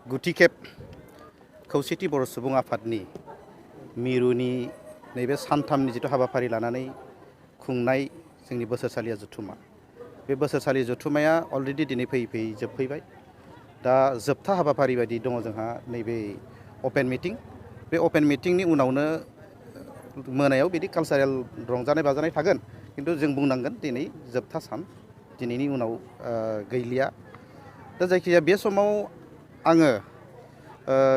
गुथि खेब खौसेथि बर' सुबुं आफादनि मिरुनि नैबे सानथामनि जिथु हाबाफारि लानानै खुंनाय जोंनि बोसोरसालिया जथुमा बे बोसोरसालि जथुमाया अलरेडि दिनै फैयै फैयै जोबफैबाय। दा जोबथा हाबाफारि बायदि दङ जोंहा नैबे अपेन मिटिं। बे अपेन मिटिंनि उनावनो मोनायाव बिदि कालचारेल रंजानाय बाजानाय थागोन, खिन्थु जों बुंनांगोन दिनै जोबथा सान, दिनैनि उनाव गैलिया। दा जायखिजाया बे समाव आङो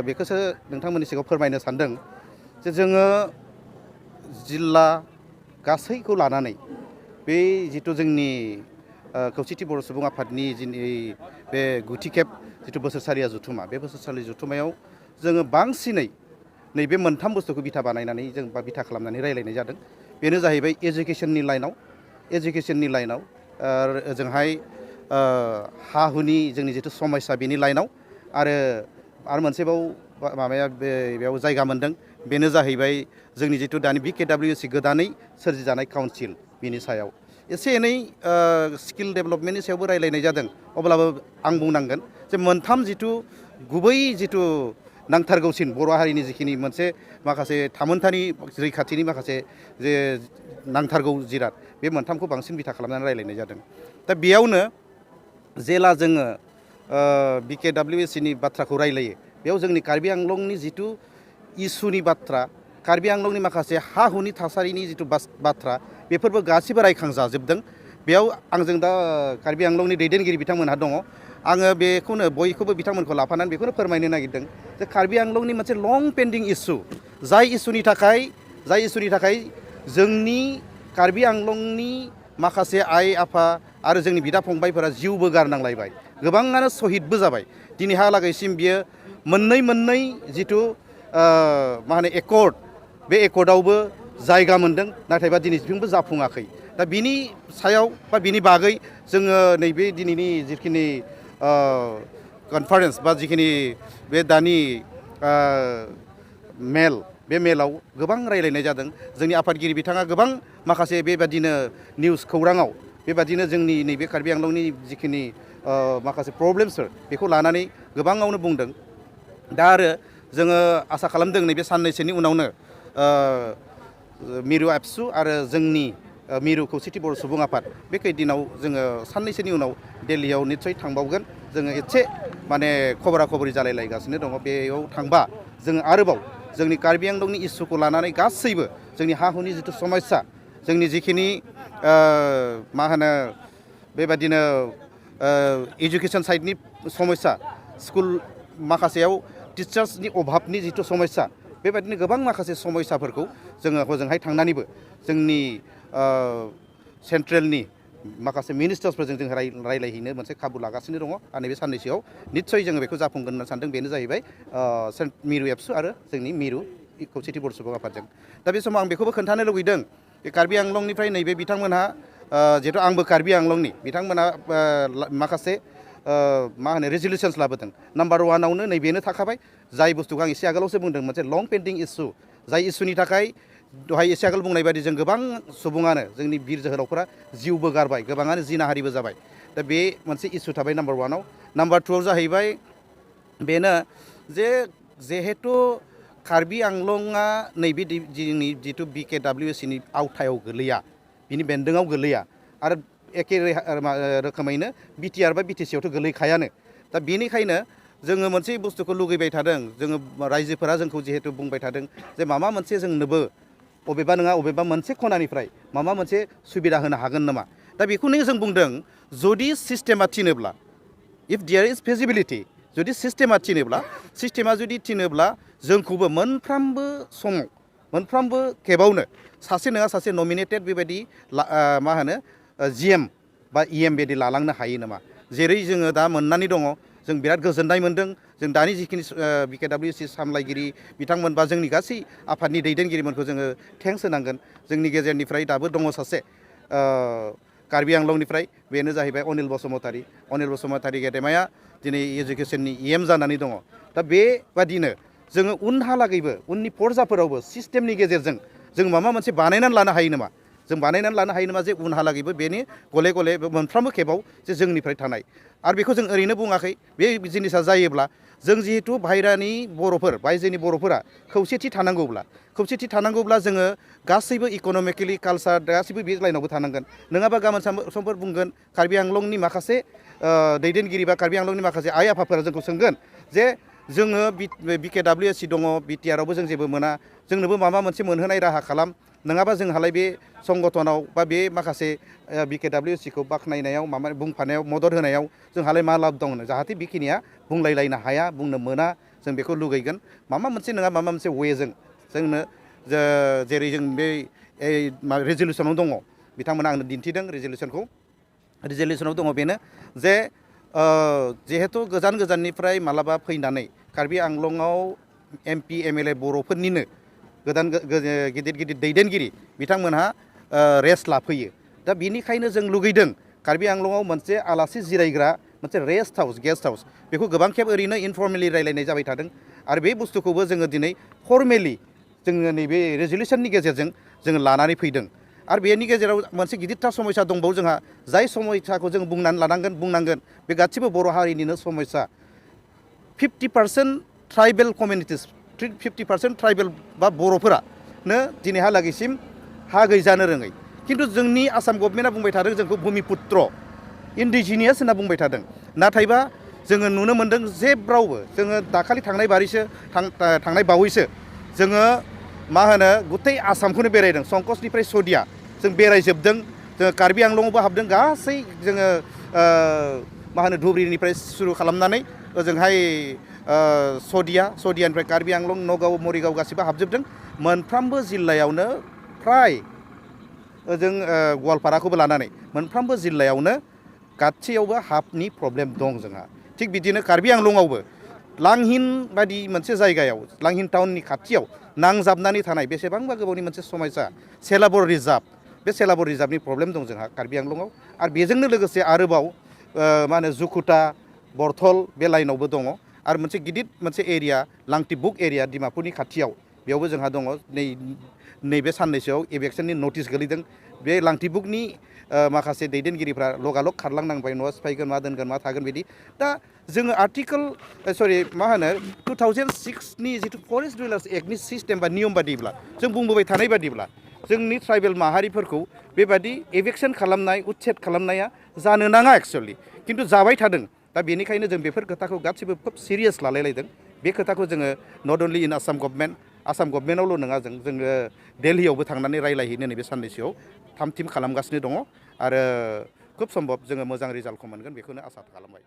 बेखौसो नोंथांमोननि सिगाङाव फोरमायनो सानदों जे जोङो जिल्ला गासैखौ लानानै बे जिथु जोंनि खौसेथि बर' सुबुं आफादनि बे गुथि खेब जिथु बोसोरसालिया जथुमा, बे बोसोरसालि जथुमायाव जोङो बांसिनै नैबे मोनथाम बुस्थुखौ बिथा बानायनानै जों बा बिथा खालामनानै रायज्लायनाय जादों। बेनो जाहैबाय एजुकेसननि लाइनाव ओजोंहाय हा हुनि जोंनि जिथु समस्या बेनि लाइनाव, आरो मोनसेबाव माबाया बेयाव जायगा मोनदों, बेनो जाहैबाय जोंनि जिथु दानि BKWC गोदानै सोरजिजानाय काउन्सिल बिनि सायाव एसे एनै स्किल डेभेलपमेन्टनि सायावबो रायज्लायनाय जादों। अब्लाबो आं बुंनांगोन जे मोनथाम जिथु गुबै जिथु नांथारगौसिन बर' हारिनि जिखिनि मोनसे माखासे थामोनथानि रैखाथिनि माखासे जे नांथारगौ जिराद, बे मोनथामखौ बांसिन बिथा खालामनानै रायज्लायनाय जादों। दा बेयावनो जेला जोङो BKWCनि बाथ्राखौ रायलायो, बेयाव जोंनि कार्बि आंलंनि जिथु इसुनि बाथ्रा, कार्बि आंलंनि माखासे हा हुनि थासारिनि जिथु बाथ्रा, बेफोरबो गासैबो रायखांजाजोबदों। बेयाव आंजों दा कार्बि आंलंनि दैदेनगिरि बिथांमोनहा दङ। आङो बेखौनो बयखौबो बिथांमोनखौ लाफानानै बेखौनो फोरमायनो नागिरदों जे कार्बि आंलंनि मोनसे लं पेन्डिं इस्यु, जाय इस्युनि थाखाय जोंनि कार्बि आंलंनि माखासे आइ आफा आरो जोंनि बिदा फंबायफोरा जिउबो गारनांलायबाय, गोबाङानो सहिदबो जाबाय। दिनैहालागैसिम बियो मोननै जिथु मा होनो एकर्ड, बे एकर्डआवबो जायगा मोनदों, नाथायबा दिनैसिमबो जाफुङाखै। दा बिनि सायाव बा बिनि बागै जोङो नैबे दिनैनि जिखिनि कनफारेन्स बा जिखिनि बे दानि मेल, बे मेलाव गोबां रायलायनाय जादों। जोंनि आफादगिरि बिथाङा गोबां माखासे बेबादिनो निउस खौराङाव बेबादिनो जोंनि नैबे कार्बि आंलंनि जिखिनि माखासे प्रब्लेमसफोर, बेखौ लानानै गोबाङावनो बुंदों। दा आरो जोङो आसा खालामदों नैबे साननैसोनि उनावनो मिरु एबसु आरो जोंनि मिरु खौसेथि बर' सुबुं आफाद, बे खैदिनाव जोङो साननैसोनि उनाव दिल्लीयाव निस्सय थांबावगोन। जोङो एसे माने खबरा खबरि जालायलायगासिनो दङ। बेयाव थांबा जोङो आरोबाव जोंनि कार्बि आंलंनि इस्युखौ लानानै गासैबो जोंनि हा हुनि जिथु समस्या, जोंनि जिखिनि मा होनो बेबादिनो एजुकेसन साइडनि समस्या, स्कुल माखासेयाव टिचार्सनि अभाबनि जिथु समस्या, बेबादिनो गोबां माखासे समस्याफोरखौ जोङो हजोंहाय थांनानैबो जोंनि सेन्ट्रेलनि माखासे मिनिस्टार्सफोरजों जों रायलायहैनो मोनसे खाबु लागासिनो दङ। आरो नैबे साननैसोआव निस्सय जोङो बेखौ जाफुंगोन होनना सानदों। बेनो जाहैबाय मिरु एबसु आरो जोंनि मिरु खौसेथि बर' सुबुं आफादजों। दा बे समाव आं बेखौबो खोन्थानो लुगैदों जे कार्बि आंलंनिफ्राय नैबे बिथांमोनहा, जिहेथु आंबो कार्बि आंलंनि, बिथांमोनहा माखासे मा होनो रेजलिउसन्स लाबोदों। नाम्बार वानावनो नैबेनो थाखाबाय, जाय बुस्थुखौ आं एसे आगोलावसो बुंदों, मोनसे लं पेन्डिं इस्यु, जाय इस्युनि थाखाय दहाय एसे आगोल बुंनाय बायदि जों गोबां सुबुङानो, जोंनि बिर जोहोलावफोरा जिउबो गारबाय, गोबाङानो जिनाहारिबो जाबाय। दा बे मोनसे इस्यु थाबाय नाम्बार वानाव। नाम्बार टुआव जाहैबाय बेनो जे जिहेथु कार्बि आंलंआ नैबे जोंनि जिथु BKWCनि आवथायाव गोलैया, बिनि बेन्दोङाव गोलैया, आरो एखे रोखोमैनो BTR बा BTCआवथ' गोलैखायानो। दा बेनिखायनो जोङो मोनसे बुस्थुखौ लुगैबाय थादों, जोङो रायजोफोरा जोंखौ जिहेतु बुंबाय थादों जे माबा मोनसे जोंनोबो अबेबा नङा अबेबा मोनसे खनानिफ्राय माबा मोनसे सुबिदा होनो हागोन नामा। दा बेखौनो जों बुंदों, जुदि सिस्टेमा थिनोब्ला, इफ देयार इज फिजिबिलिटि, जुदि सिस्टेमा थिनोब्ला जोंखौबो मोनफ्रोमबो समाव, मोनफ्रोमबो खेबावनो सासे नङा सासे नमिनेटेड बेबायदि मा होनो GM बा EM बायदि लालांनो हायो नामा। जेरै जोङो दा मोननानै दङ, जों बिराद गोजोननाय मोनदों। जों दानि जिखिनि BKWC सामलायगिरि बिथांमोन बा जोंनि गासै आफादनि दैदेनगिरिफोरखौ जोङो थेंक्स होनांगोन। जोंनि गेजेरनिफ्राय दाबो दङ सासे कार्बि आंलंनिफ्राय, बेनो जाहैबाय अनिल बसुमतारी गेदेमाया दिनै एजुकेसननि EM जानानै दङ। दा बेबादिनो जोङो उनहालागैबो, उननि पर्जाफोरावबो सिस्टेमनि गेजेरजों जों माबा मोनसे बानायनानै लानो हायो नामा, जे उनहालागैबो बेनि गले गले मोनफ्रोमबो खेबाव जे जोंनिफ्राय थानाय। आरो बेखौ जों ओरैनो बुङाखै, बे जिनिसा जायोब्ला जों जिहेतु बाहेरानि बर'फोर बायजोनि बर'फोरा खौसेथि थानांगौब्ला जोङो गासैबो इक'नमिकेलि कालचार गासैबो बे लाइनावबो थानांगोन नङाबा गाबोन समफोर बुंगोन कार्बि आंलंनि माखासे दैदेनगिरि बा कार्बि आंलंनि माखासे आइ आफाफोरा जोंखौ सोंगोन जे जोङो BKWSC दङ BTRआवबो जों जेबो मोना जोंनोबो माबा मोनसे मोनहोनाय राहा खालाम नङाबा जोंहालाय बे संगठनाव बा बे माखासे BKWSCखौ बाख्नायनायाव माबा बुंफानायाव मदद होनायाव जोंहालाय मा लाब दं जाहाथे बेखिनिया बुंलायलायनो हाया बुंनो मोना जों बेखौ लुगैगोन माबा मोनसे नङा माबा मोनसे वेजों जोंनो जेरै जों बे रेजलिउसनाव दङ बिथांमोना आंनो दिन्थिदों रेजलिउसनाव दङ बेनो जे जिहेतु गोजाननिफ्राय मालाबा फैनानै कार्बि आंलंआव MP MLA बर'फोरनिनो गिदिर दैदेनगिरि बिथांमोनहा रेस्ट लाफैयो दा बिनिखायनो जों लुगैदों कार्बि आंलंआव मोनसे आलासि जिरायग्रा मोनसे गेस्ट हाउस बेखौ गोबां खेब ओरैनो इनफर्मेलि रायलायनाय जाबाय थादों आरो बे बुस्थुखौबो जोङो दिनै फर्मेलि जोङो नैबे रेजलिउसननि गेजेरजों जोङो लानानै फैदों आरो बेनि गेजेराव मोनसे गिदिरथार समस्या दंबावो जोंहा जाय समस्याखौ जों बुंनांगोन बे गासिबो बर' हारिनिनो समस्या 50% ट्राइबेल कमिउनिटिस 50% ट्राइबेल बा बर'फोरानो दिनैहालागैसिम हा गैजानो रोङै खिन्थु जोंनि आसाम गभर्नमेन्टआ बुंबाय थादों जोंखौ भुमिपुत्र इन्डिजिनियास होनना बुंबाय थादों नाथायबा जोङो नुनो मोन्दों जेब्रावबो जोङो दाखालि थांनाय बावैसो जोङो मा होनो गुथै आसामखौनो बेरायदों संकसनिफ्राय सदिया जों बेरायजोबदों जोङो कार्बि आंलंआवबो हाबदों गासै जोङो मा होनो धुबुरीनिफ्राय सुरु खालामनानै ओजोंहाय सदियानिफ्राय कार्बि आंलं नगाव मरिगाव गासिबो हाबजोबदों मोनफ्रोमबो जिल्लायावनो फ्राय ओजों गवालपाराखौबो लानानै मोनफ्रोमबो जिल्लायावनो गासैयावबो हाफनि प्रब्लेम दं जोंहा थिग बिदिनो कार्बि आंलंआवबो लांहिन बायदि मोनसे जायगायाव लांहिन टाउननि खाथियाव नांजाबनानै थानाय बेसेबांबा गोबावनि मोनसे समस्या सेलाबर रिजार्भ बे सेलाबर रिजार्भनि प्रब्लेम दं जोंहा कार्बि आंलंआव आरो बेजोंनो लोगोसे आरोबाव मा होनो जुकुटा बरथल बे लाइनावबो दङ आरो मोनसे गिदिर मोनसे एरिया लांटिबुक एरिया डिमापुरनि खाथियाव बेयावबो जोंहा दङ नैबे साननैसोआव इभेक्सननि नटिस गोलैदों बे लांटिबुकनि माखासे दैदेनगिरिफ्रा लगालग खारलांनांबाय न'आव सिफायगोन मा दोनगोन मा थागोन बिदि दा जोङो मा होनो 2006नि जिथु फरेस्ट डिवेलप्स एक्टनि सिस्टेम बा नियम बादिब्ला जों बुंबोबाय थानाय बादिब्ला जोंनि ट्राइबेल माहारिफोरखौ बेबादि एभेक्सन खालामनाय उच्छेद खालामनाया जानो नाङा एक्सुवेलि खिन्थु जाबाय थादों दा बेनिखायनो जों बेफोर खोथाखौ गासिबो खोब सिरियास लालायलायदों बे खोथाखौ जोङो नट अनलि इन आसाम गभर्नमेन्टआवल' नङा जोङो दिल्लीयावबो थांनानै रायलायहैनो नैबे साननैसोआव थाम थिम खालामगासिनो दङ आरो खुब सम्भब जोङो मोजां रिजाल्टखौ मोनगोन बेखौनो आसा खालामबाय।